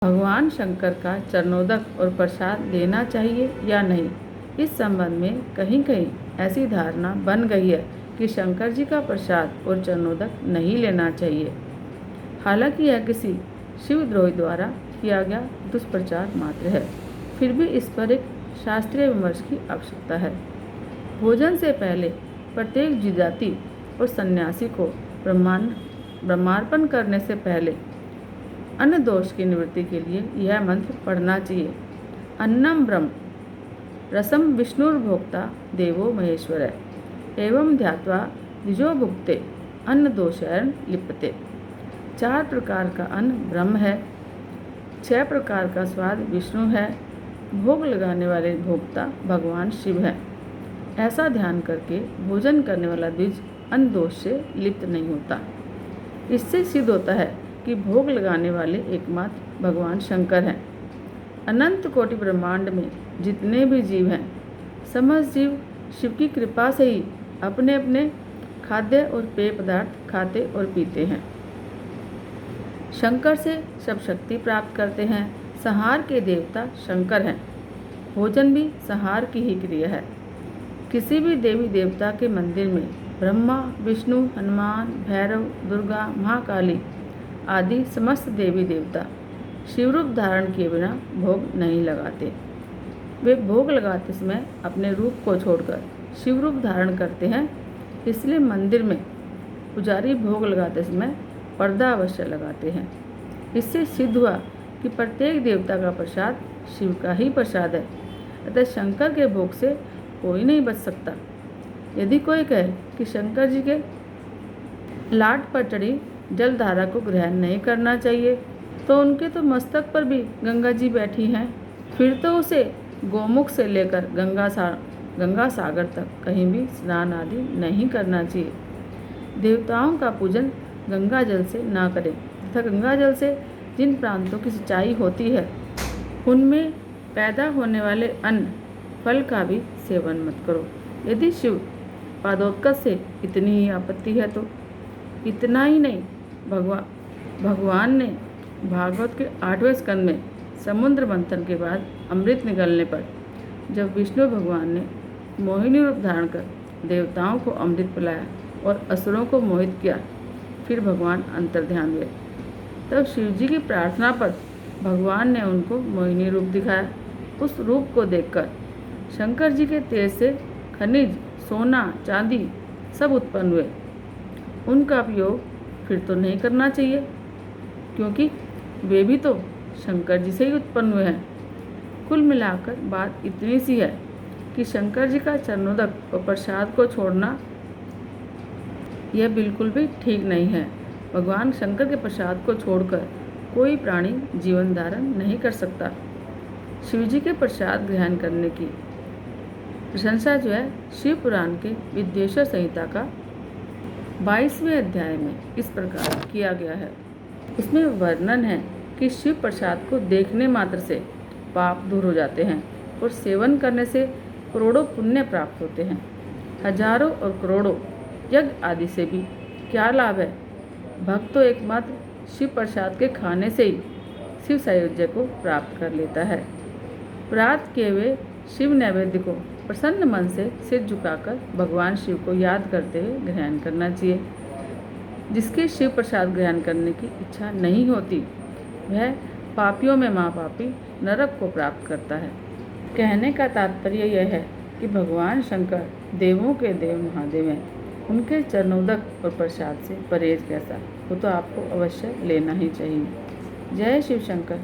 भगवान शंकर का चरणोदक और प्रसाद लेना चाहिए या नहीं, इस संबंध में कहीं कहीं ऐसी धारणा बन गई है कि शंकर जी का प्रसाद और चरणोदक नहीं लेना चाहिए। हालांकि यह किसी शिवद्रोही द्वारा किया गया दुष्प्रचार मात्र है, फिर भी इस पर एक शास्त्रीय विमर्श की आवश्यकता है। भोजन से पहले प्रत्येक जिजाति और सन्यासी को ब्रह्मार्पण करने से पहले अन्न दोष की निवृत्ति के लिए यह मंत्र पढ़ना चाहिए। अन्नम ब्रह्म रसम विष्णुर्भोक्ता देवो महेश्वर एवं ध्यात्वा द्विजो भुक्ते अन्न दोषैर्न लिप्यते। 4 प्रकार का अन्न ब्रह्म है, 6 प्रकार का स्वाद विष्णु है, भोग लगाने वाले भोक्ता भगवान शिव है। ऐसा ध्यान करके भोजन करने वाला द्विज अन्न दोष से लिप्त नहीं होता। इससे सिद्ध होता है कि भोग लगाने वाले एकमात्र भगवान शंकर हैं। अनंत कोटि ब्रह्मांड में जितने भी जीव हैं, समस्त जीव शिव की कृपा से ही अपने अपने खाद्य और पेय पदार्थ खाते और पीते हैं। शंकर से सब शक्ति प्राप्त करते हैं। संहार के देवता शंकर हैं। भोजन भी संहार की ही क्रिया है। किसी भी देवी देवता के मंदिर में ब्रह्मा, विष्णु, हनुमान, भैरव, दुर्गा, महाकाली आदि समस्त देवी देवता शिवरूप धारण किए बिना भोग नहीं लगाते। वे भोग लगाते समय अपने रूप को छोड़कर शिवरूप धारण करते हैं। इसलिए मंदिर में पुजारी भोग लगाते समय पर्दा अवश्य लगाते हैं। इससे सिद्ध हुआ कि प्रत्येक देवता का प्रसाद शिव का ही प्रसाद है, अतः शंकर के भोग से कोई नहीं बच सकता। यदि कोई कहे कि शंकर जी के लाट पर चढ़ी जलधारा को ग्रहण नहीं करना चाहिए, तो उनके तो मस्तक पर भी गंगा जी बैठी हैं। फिर तो उसे गोमुख से लेकर गंगा सागर तक कहीं भी स्नान आदि नहीं करना चाहिए। देवताओं का पूजन गंगा जल से ना करें तथा गंगा जल से जिन प्रांतों की सिंचाई होती है उनमें पैदा होने वाले अन्न फल का भी सेवन मत करो। यदि शिव पादोदक से इतनी ही आपत्ति है तो इतना ही नहीं, भगवान ने भागवत के 8वें स्कंद में समुद्र मंथन के बाद अमृत निकलने पर जब विष्णु भगवान ने मोहिनी रूप धारण कर देवताओं को अमृत पिलाया और असुरों को मोहित किया, फिर भगवान अंतर्ध्यान हुए। तब शिव जी की प्रार्थना पर भगवान ने उनको मोहिनी रूप दिखाया। उस रूप को देखकर शंकर जी के तेज से खनिज, सोना, चांदी सब उत्पन्न हुए। उनका उपयोग फिर तो नहीं करना चाहिए, क्योंकि वे भी तो शंकर जी से ही उत्पन्न हुए हैं। कुल मिलाकर बात इतनी सी है कि शंकर जी का चरणोदक और प्रसाद को छोड़ना यह बिल्कुल भी ठीक नहीं है। भगवान शंकर के प्रसाद को छोड़कर कोई प्राणी जीवन धारण नहीं कर सकता। शिव जी के प्रसाद ग्रहण करने की प्रशंसा जो है शिव पुराण के विद्वेश्वर संहिता का 22वें अध्याय में इस प्रकार किया गया है। इसमें वर्णन है कि शिव प्रसाद को देखने मात्र से पाप दूर हो जाते हैं और सेवन करने से करोड़ों पुण्य प्राप्त होते हैं। हजारों और करोड़ों यज्ञ आदि से भी क्या लाभ है। भक्त तो एकमात्र शिव प्रसाद के खाने से ही शिव सायुज्य को प्राप्त कर लेता है। प्रातः के वे शिव नैवेद्य को प्रसन्न मन से सिर झुकाकर भगवान शिव को याद करते हुए ग्रहण करना चाहिए। जिसके शिव प्रसाद ग्रहण करने की इच्छा नहीं होती वह पापियों में महापापी नरक को प्राप्त करता है। कहने का तात्पर्य यह है कि भगवान शंकर देवों के देव महादेव हैं। उनके चरणोदक और प्रसाद से परहेज कैसा हो तो आपको अवश्य लेना ही चाहिए। जय शिव शंकर।